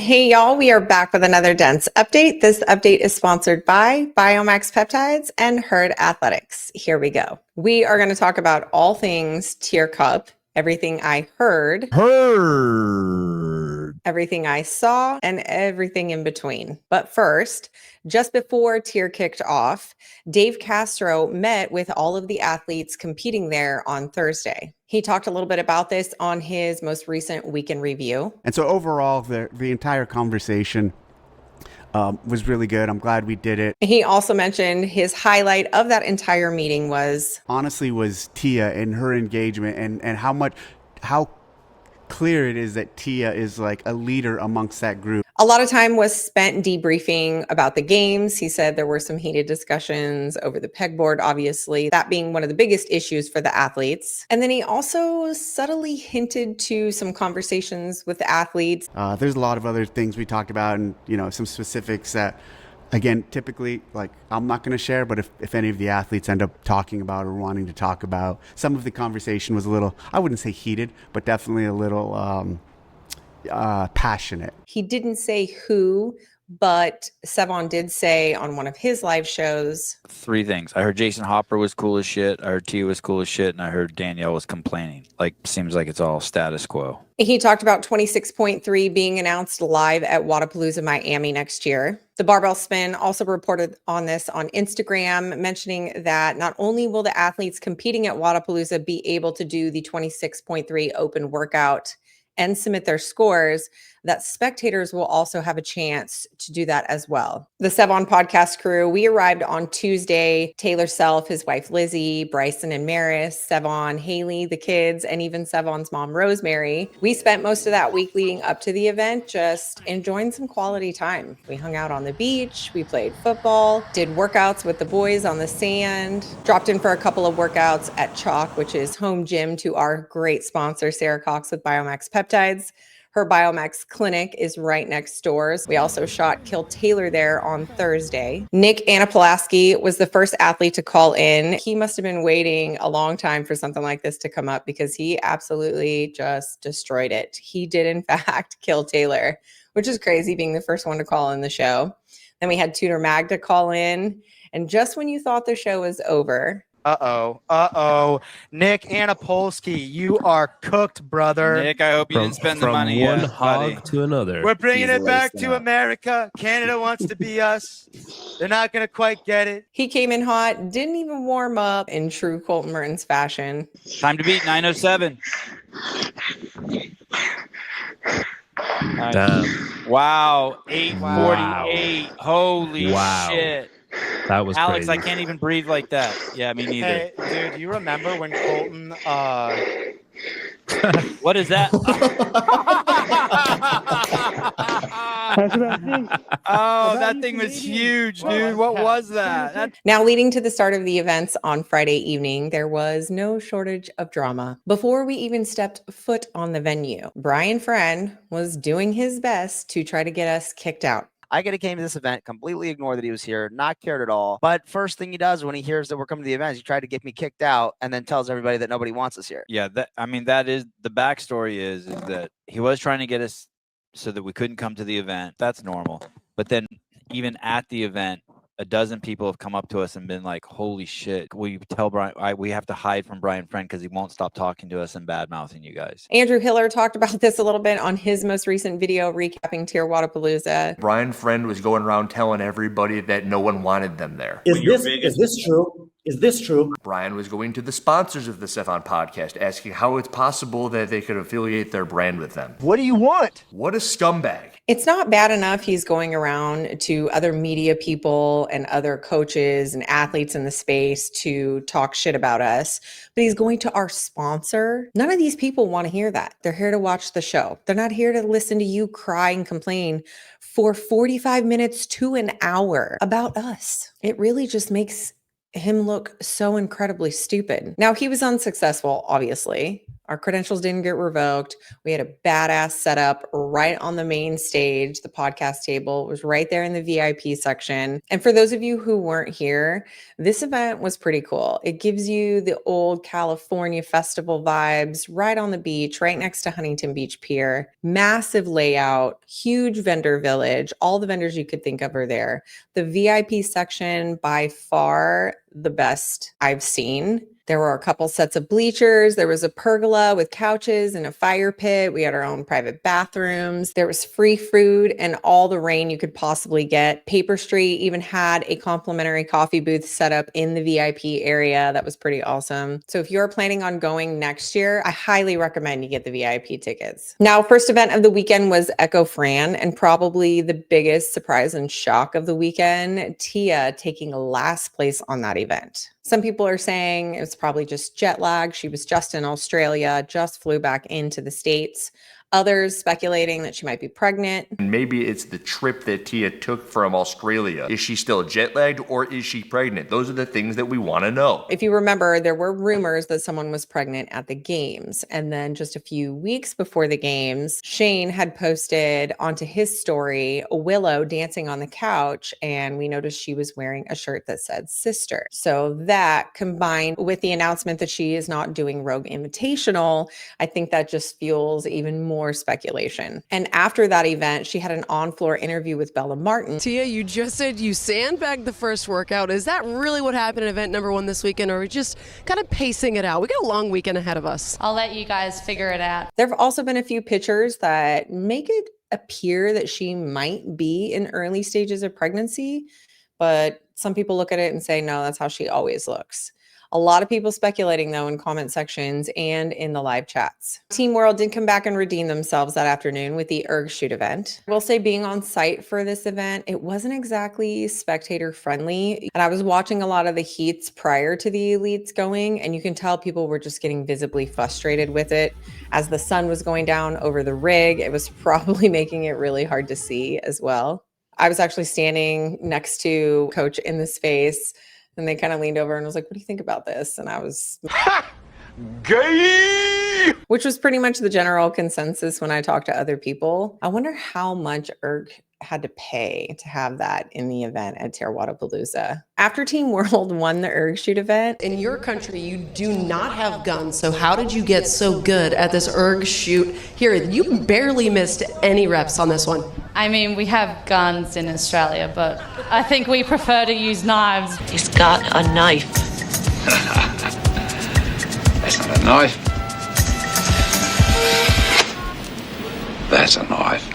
Hey y'all, we are back with another dense update. This update is sponsored by Biomax Peptides and Herd Athletics. Here we go. We are going to talk about all things Tyr Cup, everything I heard, everything I saw, and everything in between. But first, just before Tyr kicked off, Dave Castro met with all of the athletes competing there on Thursday. He talked a little bit about this on his most recent weekend review. And so overall, the entire conversation was really good. I'm glad we did it. He also mentioned his highlight of that entire meeting was Tia and her engagement and how clear it is that Tia is like a leader amongst that group. A lot of time was spent debriefing about the games. He said there were some heated discussions over the pegboard, obviously, that being one of the biggest issues for the athletes. And then he also subtly hinted to some conversations with the athletes. There's a lot of other things we talked about and, some specifics that, again, typically, like, I'm not going to share, but if any of the athletes end up talking about or wanting to talk about, some of the conversation was a little, I wouldn't say heated, but definitely a little passionate. He didn't say who, but Sevan did say on one of his live shows 3 things. I heard Jason Hopper was cool as shit. I heard Tia was cool as shit. And I heard Danielle was complaining. Seems like it's all status quo. He talked about 26.3 being announced live at Wodify Miami next year. The Barbell Spin also reported on this on Instagram, mentioning that not only will the athletes competing at Wodapalooza be able to do the 26.3 open workout and submit their scores, that spectators will also have a chance to do that as well. The Sevan podcast crew, we arrived on Tuesday. Taylor Self, his wife Lizzie, Bryson and Maris, Sevan, Haley, the kids, and even Sevan's mom Rosemary. We spent most of that week leading up to the event just enjoying some quality time. We hung out on the beach, we played football, did workouts with the boys on the sand, dropped in for a couple of workouts at Chalk, which is home gym to our great sponsor, Sarah Cox with Biomax Peptides. Her Biomax clinic is right next door. We also shot Kill Taylor there on Thursday. Nick Anapolaski was the first athlete to call in. He must have been waiting a long time for something like this to come up because he absolutely just destroyed it. He did, in fact, kill Taylor, which is crazy being the first one to call in the show. Then we had Tutor Magda call in. And just when you thought the show was over, Nick Anapolsky, you are cooked, brother. Nick, I hope you didn't spend the money from one yet, hog buddy. to another. We're bringing it back to America. Canada wants to be us. They're not going to quite get it. he came in hot, didn't even warm up in true Colton Mertens fashion. Time to beat 907. Damn. Wow, 848. Wow. Holy Wow. shit. That was Alex, crazy. I can't even breathe like that. Yeah, me neither. Hey, dude, you remember when Colton What is that? Oh, that thing was huge, dude. What was that? Now, leading to the start of the events on Friday evening, there was no shortage of drama. Before we even stepped foot on the venue, Brian Friend was doing his best to try to get us kicked out. I could have came to this event, completely ignored that he was here, not cared at all. But first thing he does when he hears that we're coming to the event, he tried to get me kicked out and then tells everybody that nobody wants us here. Yeah, that is the backstory is that he was trying to get us so that we couldn't come to the event. That's normal. But then even at the event, a dozen people have come up to us and been like, holy shit, will you tell Brian we have to hide from Brian Friend because he won't stop talking to us and bad mouthing you guys. Andrew Hiller talked about this a little bit on his most recent video recapping Tyr Wodapalooza. Brian Friend was going around telling everybody that no one wanted them there. Is this true? Is this true? Brian was going to the sponsors of the Sevan podcast, asking how it's possible that they could affiliate their brand with them. what do you want? What a scumbag. It's not bad enough he's going around to other media people and other coaches and athletes in the space to talk shit about us, but he's going to our sponsor. None of these people want to hear that. They're here to watch the show. They're not here to listen to you cry and complain for 45 minutes to an hour about us. It really just makes him look so incredibly stupid. Now, he was unsuccessful, obviously. Our credentials didn't get revoked. We had a badass setup right on the main stage. The podcast table was right there in the VIP section. And for those of you who weren't here, this event was pretty cool. It gives you the old California festival vibes right on the beach, right next to Huntington Beach Pier. Massive layout, huge vendor village. All the vendors you could think of are there. The VIP section, by far the best I've seen. There were a couple sets of bleachers. There was a pergola with couches and a fire pit. We had our own private bathrooms. There was free food and all the rain you could possibly get. Paper Street even had a complimentary coffee booth set up in the VIP area. That was pretty awesome. So if you're planning on going next year, I highly recommend you get the VIP tickets. Now, first event of the weekend was Echo Fran, and probably the biggest surprise and shock of the weekend, Tia taking last place on that event. Some people are saying it's probably just jet lag. She was just in Australia, just flew back into the States. Others speculating that she might be pregnant. And maybe it's the trip that Tia took from Australia. Is she still jet lagged or is she pregnant? Those are the things that we want to know. If you remember, there were rumors that someone was pregnant at the games. And then just a few weeks before the games, Shane had posted onto his story Willow dancing on the couch. And we noticed she was wearing a shirt that said sister. So that combined with the announcement that she is not doing Rogue Invitational, I think that just fuels even more speculation. And after that event, she had an on-floor interview with Bella Martin. Tia, you just said you sandbagged the first workout. Is that really what happened at event number 1 this weekend, or are we just kind of pacing it out? We got a long weekend ahead of us. I'll let you guys figure it out. There have also been a few pictures that make it appear that she might be in early stages of pregnancy, but some people look at it and say, no, that's how she always looks. A lot of people speculating, though, in comment sections and in the live chats. Team World did come back and redeem themselves that afternoon with the erg shoot event. I will say, being on site for this event, it wasn't exactly spectator friendly. And I was watching a lot of the heats prior to the elites going, and you can tell people were just getting visibly frustrated with it. As the sun was going down over the rig, it was probably making it really hard to see as well. I was actually standing next to Coach in the space, and they kind of leaned over and was like, what do you think about this? And I was gay, which was pretty much the general consensus when I talked to other people. I wonder how much erg had to pay to have that in the event at Tyr Wodipalooza. After Team World won the erg shoot event. In your country, you do not have guns, so how did you get so good at this erg shoot here? You barely missed any reps on this one. I mean, we have guns in Australia, but I think we prefer to use knives. He's got a knife. That's not a knife. That's a knife.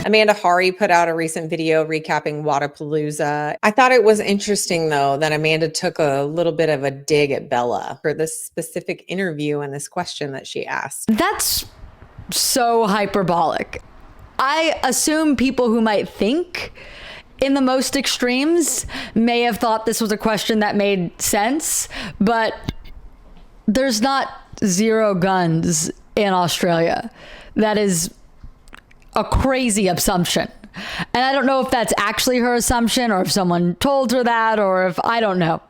Amanda Hari put out a recent video recapping Wodipalooza. I thought it was interesting, though, that Amanda took a little bit of a dig at Bella for this specific interview and this question that she asked. That's so hyperbolic. I assume people who might think in the most extremes may have thought this was a question that made sense, but there's not zero guns in Australia. That is a crazy assumption. And I don't know if that's actually her assumption or if someone told her that or if, I don't know.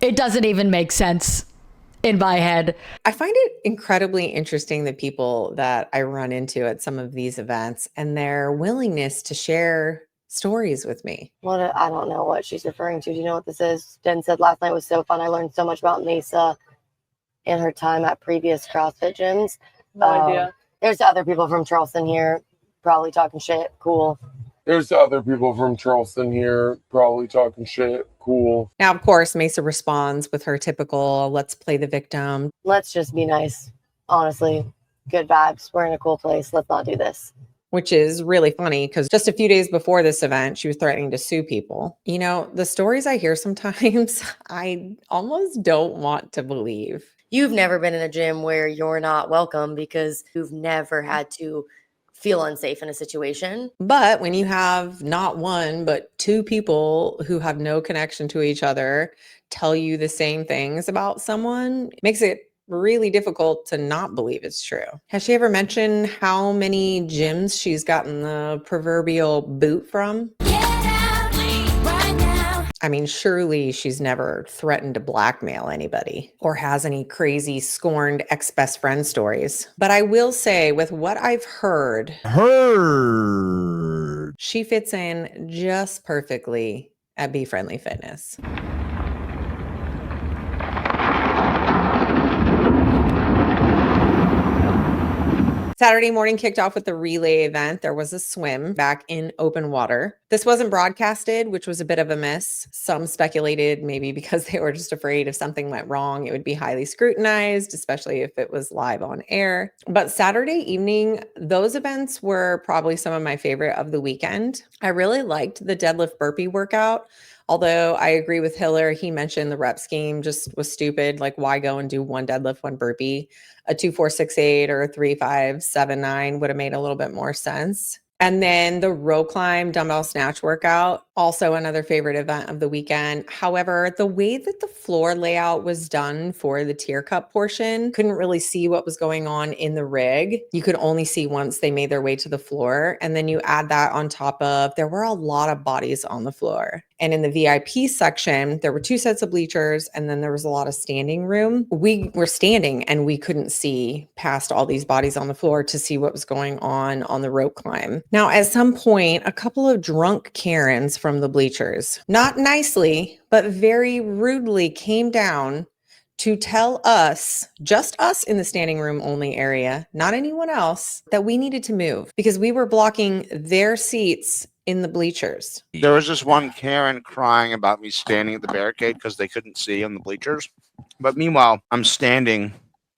It doesn't even make sense in my head. I find it incredibly interesting, the people that I run into at some of these events and their willingness to share stories with me. What I don't know what she's referring to. Do you know what this is? Jen said last night was so fun. I learned so much about Mesa in her time at previous CrossFit gyms. No idea. There's other people from Charleston here probably talking shit. Cool. There's other people from Charleston here probably talking shit. Cool. Now, of course, Mesa responds with her typical, let's play the victim. Let's just be nice. Honestly, good vibes. We're in a cool place. Let's not do this. Which is really funny because just a few days before this event, she was threatening to sue people. You know, the stories I hear sometimes, I almost don't want to believe. You've never been in a gym where you're not welcome because you've never had to feel unsafe in a situation. But when you have not one, but two people who have no connection to each other tell you the same things about someone, it makes it really difficult to not believe it's true. Has she ever mentioned how many gyms she's gotten the proverbial boot from? I mean, surely she's never threatened to blackmail anybody or has any crazy scorned ex-best friend stories. But I will say, with what I've heard, she fits in just perfectly at Be Friendly Fitness. Saturday morning kicked off with the relay event. There was a swim back in open water. This wasn't broadcasted, which was a bit of a miss. Some speculated maybe because they were just afraid if something went wrong, it would be highly scrutinized, especially if it was live on air. But Saturday evening, those events were probably some of my favorite of the weekend. I really liked the deadlift burpee workout. Although I agree with Hiller, he mentioned the rep scheme just was stupid. Like, why go and do one deadlift, one burpee? A 2-4-6-8 or a 3-5-7-9 would have made a little bit more sense. And then the row climb dumbbell snatch workout, also another favorite event of the weekend. However, the way that the floor layout was done for the tier cup portion, couldn't really see what was going on in the rig. You could only see once they made their way to the floor. And then you add that on top of, there were a lot of bodies on the floor. And in the VIP section, there were 2 sets of bleachers and then there was a lot of standing room. We were standing and we couldn't see past all these bodies on the floor to see what was going on the rope climb. Now, at some point, a couple of drunk Karens from the bleachers, not nicely, but very rudely came down to tell us, just us in the standing room only area, not anyone else, that we needed to move because we were blocking their seats in the bleachers. There was this one Karen crying about me standing at the barricade because they couldn't see on the bleachers. But meanwhile, I'm standing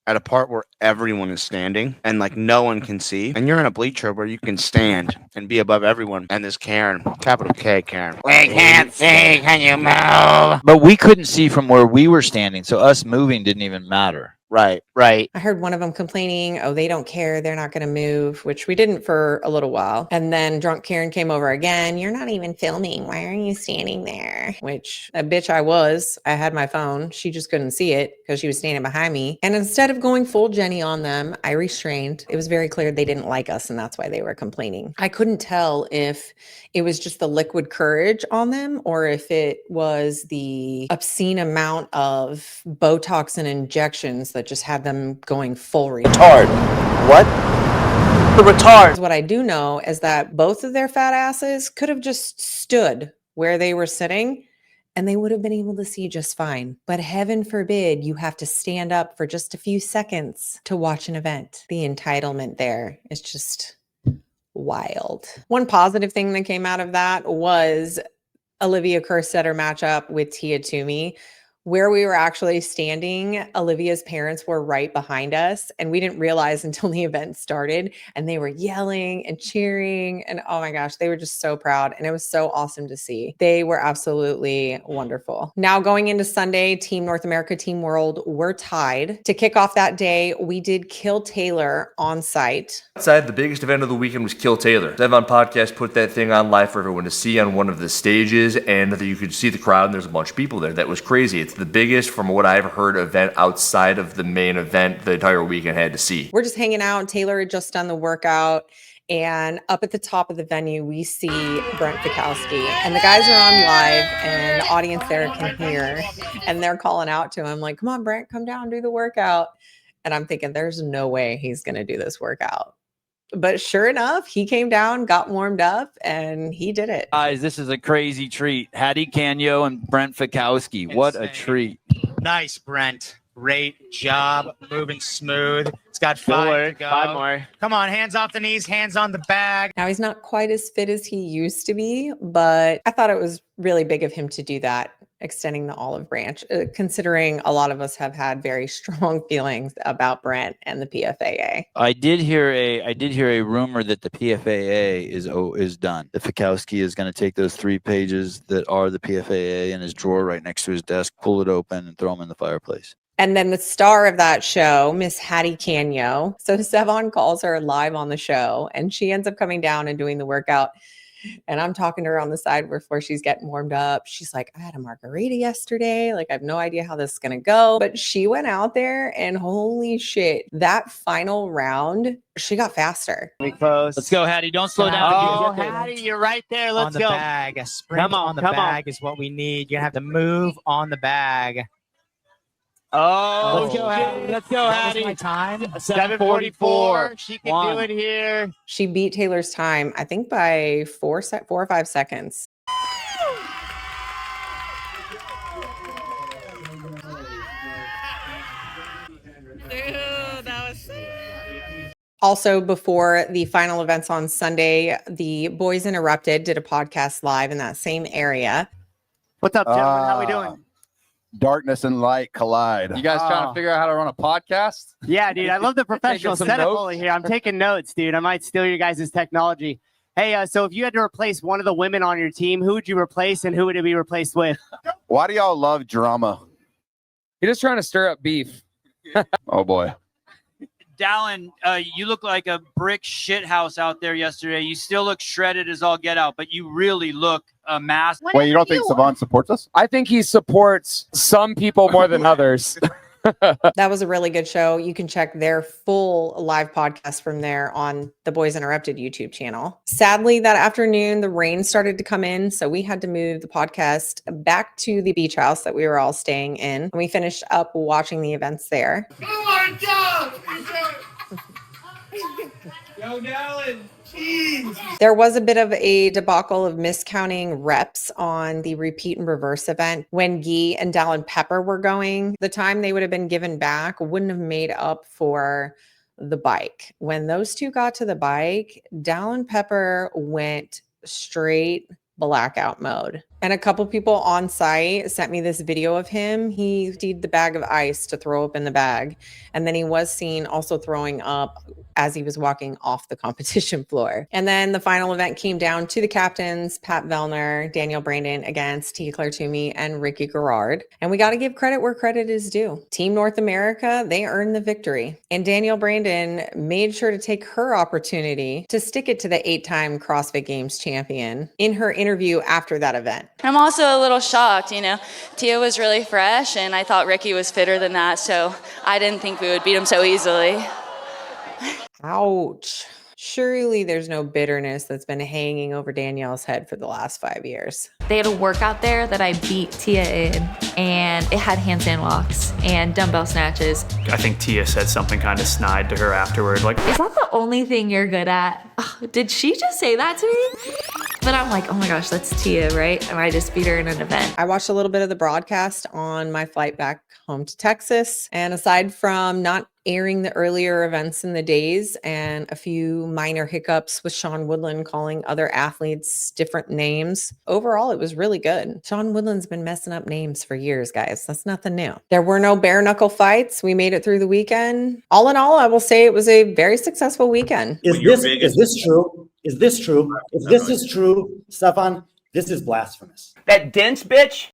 at a part where everyone is standing and like no one can see. And you're in a bleacher where you can stand and be above everyone. And this Karen, capital K Karen, we can't see, can you move? But we couldn't see from where we were standing, so us moving didn't even matter. Right, right. I heard one of them complaining, oh, they don't care. They're not going to move, which we didn't for a little while. And then drunk Karen came over again. You're not even filming. Why are you standing there? Which a bitch I was. I had my phone. She just couldn't see it because she was standing behind me. And instead of going full Jenny on them, I restrained. It was very clear they didn't like us and that's why they were complaining. I couldn't tell if it was just the liquid courage on them or if it was the obscene amount of Botox and injections that just had them going full retard. What? The retard. What I do know is that both of their fat asses could have just stood where they were sitting and they would have been able to see just fine. But heaven forbid you have to stand up for just a few seconds to watch an event. The entitlement there is just wild. One positive thing that came out of that was Olivia Kerstetter matchup with Tia Toomey. Where we were actually standing, Olivia's parents were right behind us, and we didn't realize until the event started, and they were yelling and cheering, and oh my gosh, they were just so proud, and it was so awesome to see. They were absolutely wonderful. Now going into Sunday, Team North America, Team World were tied. To kick off that day, we did Kill Taylor on site. Outside, the biggest event of the weekend was Kill Taylor. Sevan Podcast put that thing on live for everyone to see on one of the stages, and you could see the crowd, and there's a bunch of people there. That was crazy. It's the biggest, from what I've heard, event outside of the main event the entire weekend had to see. We're just hanging out. Taylor had just done the workout, and up at the top of the venue, we see Brent Fikowski, and the guys are on live, and the audience there can hear, and they're calling out to him like, come on, Brent, come down, do the workout. And I'm thinking, there's no way he's going to do this workout. But sure enough, he came down, got warmed up, and he did it. Guys, this is a crazy treat. Hattie Canyo and Brent Fikowski. What a treat. Nice, Brent. Great job. Moving smooth. It's got 5 to go. 5 more. Come on, hands off the knees, hands on the bag. Now, he's not quite as fit as he used to be, but I thought it was really big of him to do that, extending the olive branch, considering a lot of us have had very strong feelings about Brent and the PFAA. I did hear a rumor that the PFAA is done. The Fikowski is going to take those 3 pages that are the PFAA in his drawer right next to his desk, pull it open, and throw them in the fireplace. And then the star of that show, Miss Hattie Canyo. So Sevan calls her live on the show, and she ends up coming down and doing the workout. And I'm talking to her on the side before she's getting warmed up. She's like, I had a margarita yesterday. Like, I have no idea how this is going to go. But she went out there and holy shit, that final round, she got faster. Close. Let's go, Hattie. Don't slow down. Oh, Hattie, you're right there. Let's on the go. bag. A sprint Come on, on the come bag is what we need. You're going to have to move on the bag. Oh, Let's go, Hattie. Let's go, What was Hattie. my time? 7:44. She can do it here. She beat Taylor's time, I think by 4 or 5 seconds. Also, before the final events on Sunday, the Boys Interrupted did a podcast live in that same area. What's up, gentlemen? How we doing? Darkness and light collide. You guys trying to figure out how to run a podcast? Yeah, dude. I love the professional some setup notes? over here. I'm taking notes, dude. I might steal your guys' technology. Hey, so if you had to replace one of the women on your team, who would you replace and who would it be replaced with? Why do y'all love drama? You're just trying to stir up beef. Oh boy. Dallin, you look like a brick shit house out there yesterday. You still look shredded as all get out, but you really look masked. Wait, you don't think Sevan supports us? I think he supports some people more than others. That was a really good show. You can check their full live podcast from there on the Boys Interrupted YouTube channel. Sadly, that afternoon, the rain started to come in, so we had to move the podcast back to the beach house that we were all staying in. And we finished up watching the events there. Oh my God! Yo, Dallin, jeez. There was a bit of a debacle of miscounting reps on the repeat and reverse event. When Guy and Dallin Pepper were going, the time they would have been given back wouldn't have made up for the bike. When those two got to the bike, Dallin Pepper went straight blackout mode. And a couple people on site sent me this video of him. He emptied the bag of ice to throw up in the bag. And then he was seen also throwing up as he was walking off the competition floor. And then the final event came down to the captains, Pat Vellner, Daniel Brandon against T. Claire Toomey and Ricky Garrard. And we got to give credit where credit is due. Team North America, they earned the victory. And Daniel Brandon made sure to take her opportunity to stick it to the 8-time CrossFit Games champion in her interview after that event. I'm also a little shocked, Tia was really fresh and I thought Ricky was fitter than that, so I didn't think we would beat him so easily. Ouch. Surely there's no bitterness that's been hanging over Danielle's head for the last 5 years. They had a workout there that I beat Tia in, and it had handstand walks and dumbbell snatches. I think Tia said something kind of snide to her afterward, like, Is that the only thing you're good at? Oh, did she just say that to me? But I'm like, oh my gosh, that's Tia, right? And I just beat her in an event. I watched a little bit of the broadcast on my flight back home to Texas. And aside from not airing the earlier events in the days and a few minor hiccups with Sean Woodland calling other athletes different names, overall, it was really good. Sean Woodland's been messing up names for years, guys. That's nothing new. There were no bare knuckle fights. We made it through the weekend. All in all, I will say it was a very successful weekend. Is this true? Is this true? If this is true, Sevan, this is blasphemous. That dense bitch,